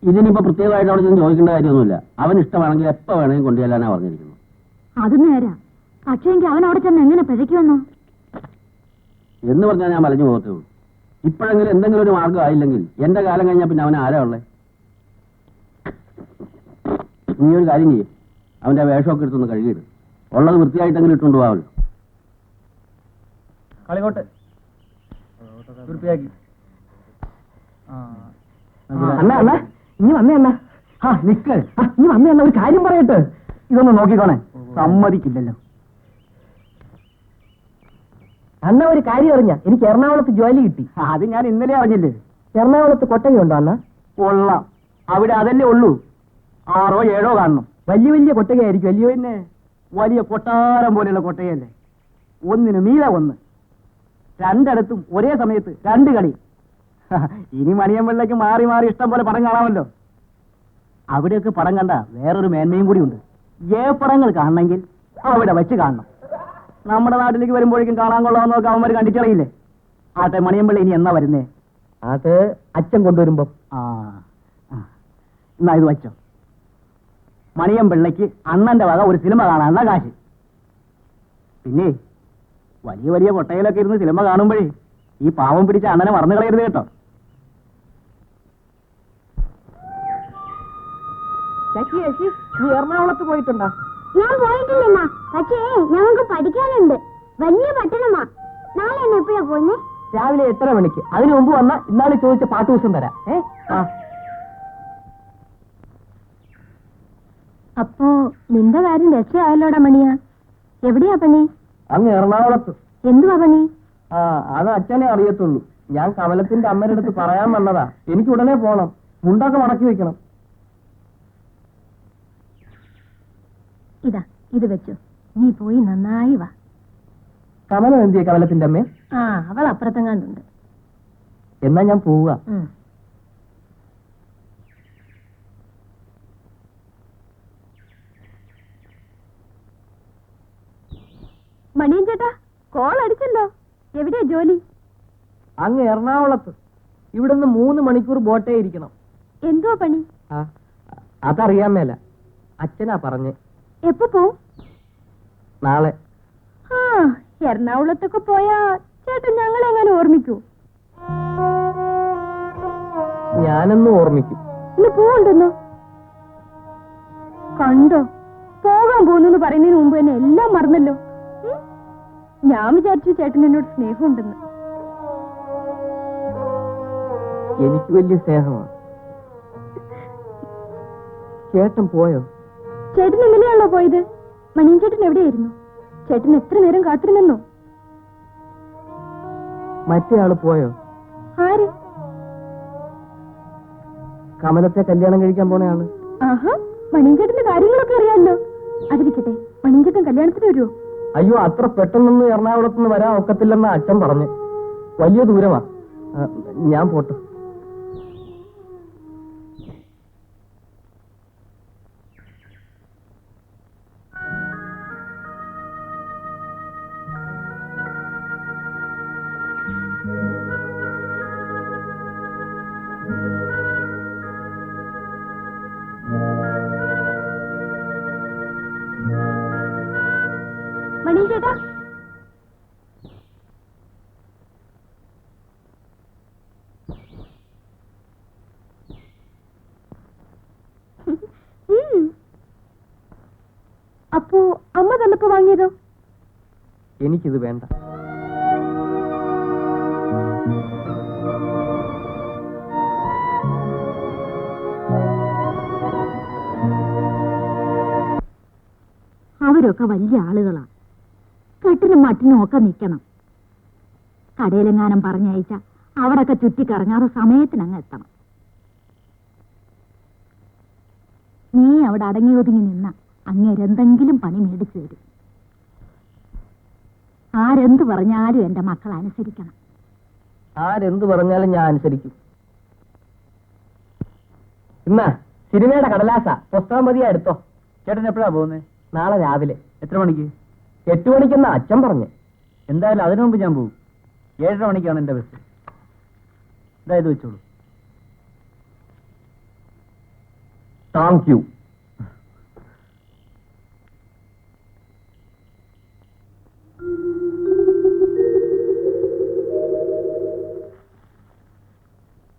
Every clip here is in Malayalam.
ഇതിനിപ്പോ പ്രത്യേകമായിട്ട് അവിടെ ചെന്ന് ചോദിക്കേണ്ട കാര്യമൊന്നുമില്ല. അവൻ ഇഷ്ടമാണെങ്കിൽ എപ്പോ വേണമെങ്കിൽ കൊണ്ടുചെല്ലാനാ പറഞ്ഞിരിക്കുന്നു. അത് നേരാ. പക്ഷേങ്കിൽ അവൻ അവിടെ ചെന്ന് എങ്ങനെ പിഴയ്ക്കുമെന്നോ എന്ന് പറഞ്ഞാൽ ഞാൻ മലഞ്ഞു പോകത്തേ ഉള്ളൂ. ഇപ്പോഴെങ്കിലും എന്തെങ്കിലും ഒരു മാർഗം ആയില്ലെങ്കിൽ എന്റെ കാലം കഴിഞ്ഞാൽ പിന്നെ അവൻ ആരാ ഉള്ളേ? നീ ഒരു കാര്യം ചെയ്യും, അവന്റെ വേഷമൊക്കെ എടുത്തൊന്ന് കഴുകിയിട്. ഉള്ളത് വൃത്തിയായിട്ടെങ്കിലും ഇട്ടുകൊണ്ട് പോകാമല്ലോ. കളിക്കോട്ടെ വൃത്തിയാക്കി. അണ്ണ അണ്ണ ഇനി വന്നേ അണ്ണ. ആ നിക്ക്, ഇനി വന്നേ അണ്ണ, ഒരു കാര്യം പറയട്ടെ. ഇതൊന്ന് നോക്കിക്കോണേ. സമ്മതിക്കില്ലല്ലോ. അണ്ണ ഒരു കാര്യം അറിഞ്ഞ, എനിക്ക് എറണാകുളത്ത് ജോലി കിട്ടി. അത് ഞാൻ ഇന്നലെ അറിഞ്ഞില്ലേ. എറണാകുളത്ത് കൊട്ടകയുണ്ടോ അണ്ണ? കൊള്ളാം. അവിടെ അതല്ലേ ഉള്ളൂ. 6 or 7 കാണണം. വലിയ വലിയ കൊട്ടകയായിരിക്കും അല്ലയോ? പിന്നെ വലിയ കൊട്ടാരം പോലെയുള്ള കൊട്ടയല്ലേ. ഒന്നിന് മീതെ ഒന്ന്, രണ്ടിടത്തും ഒരേ സമയത്ത് 2 കളി. ഇനി മണിയമ്പിള്ളയ്ക്ക് മാറി മാറി ഇഷ്ടം പോലെ പടം കാണാമല്ലോ. അവിടെയൊക്കെ പടം കണ്ട വേറൊരു മേന്മയും കൂടി ഉണ്ട്. പടങ്ങൾ കാണണമെങ്കിൽ അവിടെ വെച്ച് കാണണം. നമ്മുടെ നാട്ടിലേക്ക് വരുമ്പോഴേക്കും കാണാൻ കൊള്ളാമെന്നൊക്കെ അവന്മാർ കണ്ടിട്ടറിയില്ലേ. ആട്ടെ, മണിയമ്പിള്ള ഇനി എന്നാ വരുന്നേ? അത് അച്ഛൻ കൊണ്ടുവരുമ്പോ. എന്നാ ഇത് വച്ചോ. മണിയമ്പിള്ളയ്ക്ക് അണ്ണന്റെ വക ഒരു സിനിമ കാണാനുള്ള കാശ്. പിന്നെ വലിയ വലിയ കൊട്ടയിലൊക്കെ ഇരുന്ന് സിനിമ കാണുമ്പോഴേ ഈ പാവം പിടിച്ച അണ്ണനെ മറന്നു കളയരുത് കേട്ടോ. നീ എറണാകുളത്ത് പോയിട്ടുണ്ടോ? ഞാൻ പോയിട്ടില്ല. പക്ഷേ ഞങ്ങൾക്ക് പഠിക്കാനുണ്ട്. വലിയ പട്ടണമാ. നാളെ എപ്പോഴാ പോന്നെ? രാവിലെ 8:30 മണിക്ക്. അതിനു മുമ്പ് വന്ന ഇന്നാള് ചോദിച്ച പാട്ട് ദിവസം തരാം. അപ്പോ നിന്റെ കാര്യം രക്ഷയായല്ലോടാ മണിയാ. എവിടെയാ പണി? അങ്ങ് എറണാകുളത്ത്. എന്തുവാ പണി? അത് അച്ഛനെ അറിയത്തുള്ളൂ. ഞാൻ കമലത്തിന്റെ അമ്മയുടെ അടുത്ത് പറയാൻ വന്നതാ. എനിക്ക് ഉടനെ പോണം. മുണ്ടൊക്കെ മടക്കി വെക്കണം. ഇതാ, ഇത് വെച്ചോ. നീ പോയി നന്നായി വാ. കമലം എന്തിയെ കമലത്തിന്റെ അമ്മേ? അവൾ അപ്പുറത്തെങ്ങാണ്ടുണ്ട്. എന്നാ ഞാൻ പോവുക. മണിയൻ ചേട്ടാ, കോൾ അടിച്ചല്ലോ. എവിടെയാ ജോലി? അങ്ങ് എറണാകുളത്ത്. ഇവിടുന്ന് 3 മണിക്കൂർ ബോട്ടേ ഇരിക്കണം. എന്തുവാ പണി? അതറിയാൻ മേല. അച്ഛനാ പറഞ്ഞേ. എപ്പോ പോവും? നാളെ. എറണാകുളത്തൊക്കെ പോയാ ചേട്ടൻ ഞങ്ങളെങ്ങനെ ഓർമ്മിക്കൂ? ഞാനൊന്നും ഓർമ്മിക്കും. ഇന്ന് പോവുണ്ടെന്നോ? കണ്ടോ, പോകാൻ പോകുന്നു പറയുന്നതിന് മുമ്പ് തന്നെ എല്ലാം മറന്നല്ലോ. ഞാൻ വിചാരിച്ചു ചേട്ടൻ എന്നോട് സ്നേഹമുണ്ടെന്ന്. എനിക്ക് വലിയ സ്നേഹമാണ്. ചേട്ടൻ പോയോ? ചേട്ടൻ ഇന്നലെയാണല്ലോ പോയത്. മണിയൻ ചേട്ടൻ എവിടെയായിരുന്നു? ചേട്ടൻ എത്ര നേരം കാത്തിരുന്നോ? മറ്റേ ആള് പോയോ? ആര്? കമലത്തെ കല്യാണം കഴിക്കാൻ പോണ ആള്. മണിയൻ ചേട്ടന്റെ കാര്യങ്ങളൊക്കെ അറിയാമല്ലോ. അതിരിക്കട്ടെ, മണിയൻ ചേട്ടൻ കല്യാണത്തിന് വരുമോ? അയ്യോ, അത്ര പെട്ടെന്നൊന്നും എറണാകുളത്തുനിന്ന് വരാൻ ഒക്കത്തില്ലെന്നാ അച്ഛൻ പറഞ്ഞു. വലിയ ദൂരമാ. ഞാൻ പോട്ടെ. മണിയൻ ചേട്ടാ, അപ്പോ അമ്മ തന്നപ്പോ വാങ്ങിയതോ? എനിക്കിത് വേണ്ട. അവരൊക്കെ വലിയ ആളുകളാ. കെട്ടിനും മട്ടിനും ഒക്കെ നിൽക്കണം. കടയിലെങ്ങാനും പറഞ്ഞയച്ച അവിടൊക്കെ ചുറ്റിക്കറങ്ങാതെ സമയത്തിനങ്ങ് എത്തണം. നീ അവിടെ അടങ്ങി ഒതുങ്ങി നിന്ന അങ്ങേരെന്തെങ്കിലും പണി മേടിച്ചു തരും. ആരെന്ത് പറഞ്ഞാലും എന്റെ മക്കൾ അനുസരിക്കണം. ആരെന്ത് പറഞ്ഞാലും ഞാൻ അനുസരിക്കും. ഇന്നാ സിനിമയുടെ കടലാസ പുസ്തകം മതിയാ എടുത്തോ. ചേട്ടൻ എപ്പോഴാ പോകുന്നത്? നാളെ രാവിലെ. എത്ര മണിക്ക്? 8 മണിക്കെന്നാ അച്ഛൻ പറഞ്ഞു. എന്തായാലും അതിനു മുമ്പ് ഞാൻ പോകും. 7:30 മണിക്കാണ് എന്റെ ബസ്. ഇതായത് വെച്ചോളൂ. Thank you.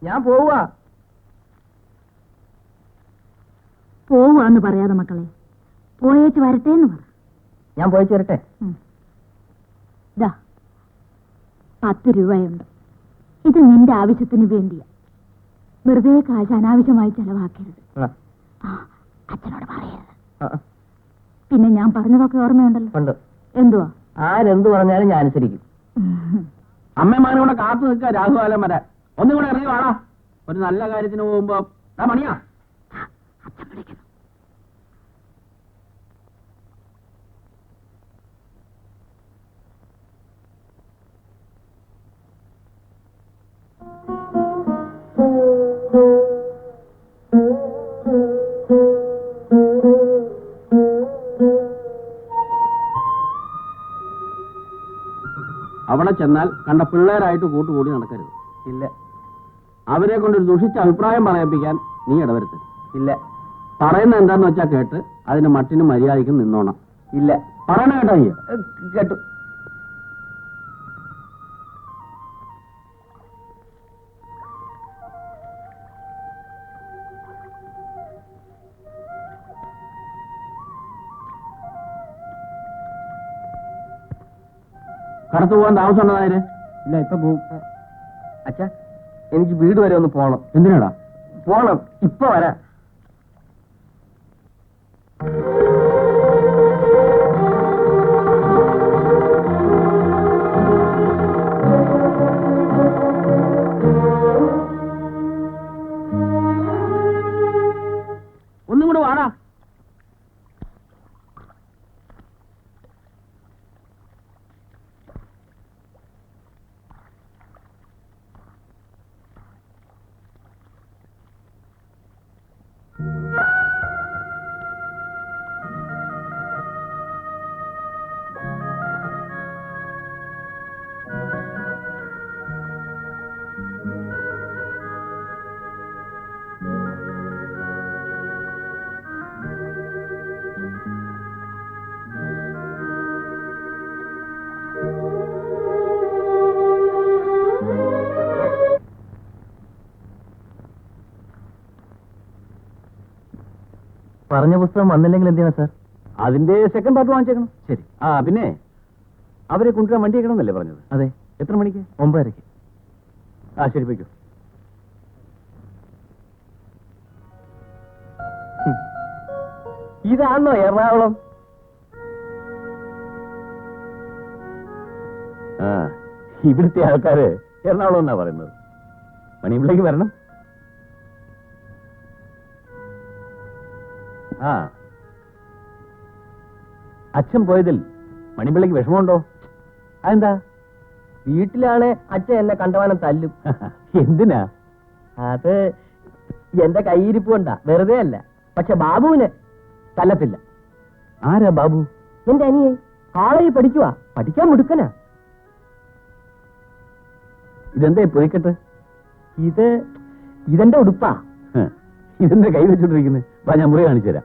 ഞാൻ പോവാ. പോവാന്ന് പറയാതെ മക്കളെ, പോയേച്ച് വരട്ടെ എന്ന് പറ. ഞാൻ പോയിച്ചു വരട്ടെ. ദാ 10 രൂപയുണ്ട്. ഇത് നിന്റെ ആവശ്യത്തിന് വേണ്ടിയാ. വെറുതെ കാശ് അനാവശ്യമായി ചെലവാക്കരുത്. അച്ഛനോട് പറയരുത്. പിന്നെ ഞാൻ പറഞ്ഞതൊക്കെ ഓർമ്മയുണ്ടല്ലോ? ഉണ്ട്. എന്തുവാ? ആരെന്തു പറഞ്ഞാലും ഞാൻ അനുസരിക്കും. അമ്മമാരും കൂടെ കാത്തു നിൽക്കുക രാഹുകാലം വരാൻ. ഒന്നും കൂടെ ഇറങ്ങി വാടാ. ഒരു നല്ല കാര്യത്തിന് പോകുമ്പോ മണിയാ. അച്ഛൻ വിളിക്കുന്നു. അവിടെ ചെന്നാൽ കണ്ട പിള്ളേരായിട്ട് കൂട്ടുകൂടി നടക്കരുത്. ഇല്ല. അവരെ കൊണ്ടൊരു ദുഷിച്ച അഭിപ്രായം പറയിപ്പിക്കാൻ നീ ഇടവരുത്തരുത്. ഇല്ല. പറയുന്ന എന്താന്ന് വെച്ചാൽ കേട്ട് അതിന് മട്ടിനും മര്യാദയ്ക്കും നിന്നോണം. ഇല്ല. പറയണ കേട്ടോ നീ? കേട്ടു. കടത്തു പോകാൻ താമസം ഉണ്ടതായത്? ഇല്ല, ഇപ്പൊ പോവും. അച്ഛാ, എനിക്ക് വീട് വരെ ഒന്ന് പോണം. എന്തിനാടാ? പോണം, ഇപ്പൊ വരാം. ഒന്നും കൂടെ വാടാ. പറഞ്ഞ പുസ്തകം വന്നില്ലെങ്കിൽ എന്ത് ചെയ്യണം സാർ? അതിന്റെ സെക്കൻഡ് പാർട്ട് വാങ്ങിച്ചേക്കണം. ശരി. പിന്നെ അവരെ കൊണ്ടുവരാൻ വണ്ടി വെക്കണമെന്നല്ലേ പറഞ്ഞത്? അതെ. എത്ര മണിക്ക്? 9:30. ശരി, പോയിക്കോ. ഇതാണോ എറണാകുളം? ഇവിടുത്തെ ആൾക്കാര് എറണാകുളം എന്നാ പറയുന്നത്. മണിയമ്പിളേക്ക് വരണം. അച്ഛൻ പോയതിൽ മണിയമ്പിളയ്ക്ക് വിഷമമുണ്ടോ? അതെന്താ? വീട്ടിലാണ് അച്ഛൻ എന്നെ കണ്ടവാനം തല്ലും. എന്തിനാ? അത് എന്റെ കയ്യിരിപ്പ് കൊണ്ടാ, വെറുതെ അല്ല. പക്ഷെ ബാബുവിന് തല്ലത്തില്ല. ആരാ ബാബു? എന്റെ അനിയെ കോളേജിൽ പഠിക്കുവാ, പഠിക്കാൻ മുടുക്കനാ. ഇതെന്താ പൊയ്ക്കെട്ട്? ഇതെന്റെ ഉടുപ്പാ. ഇതെന്താ കൈ വെച്ചോണ്ടിരിക്കുന്നത്? ഞാൻ മുറി കാണിച്ചു തരാം.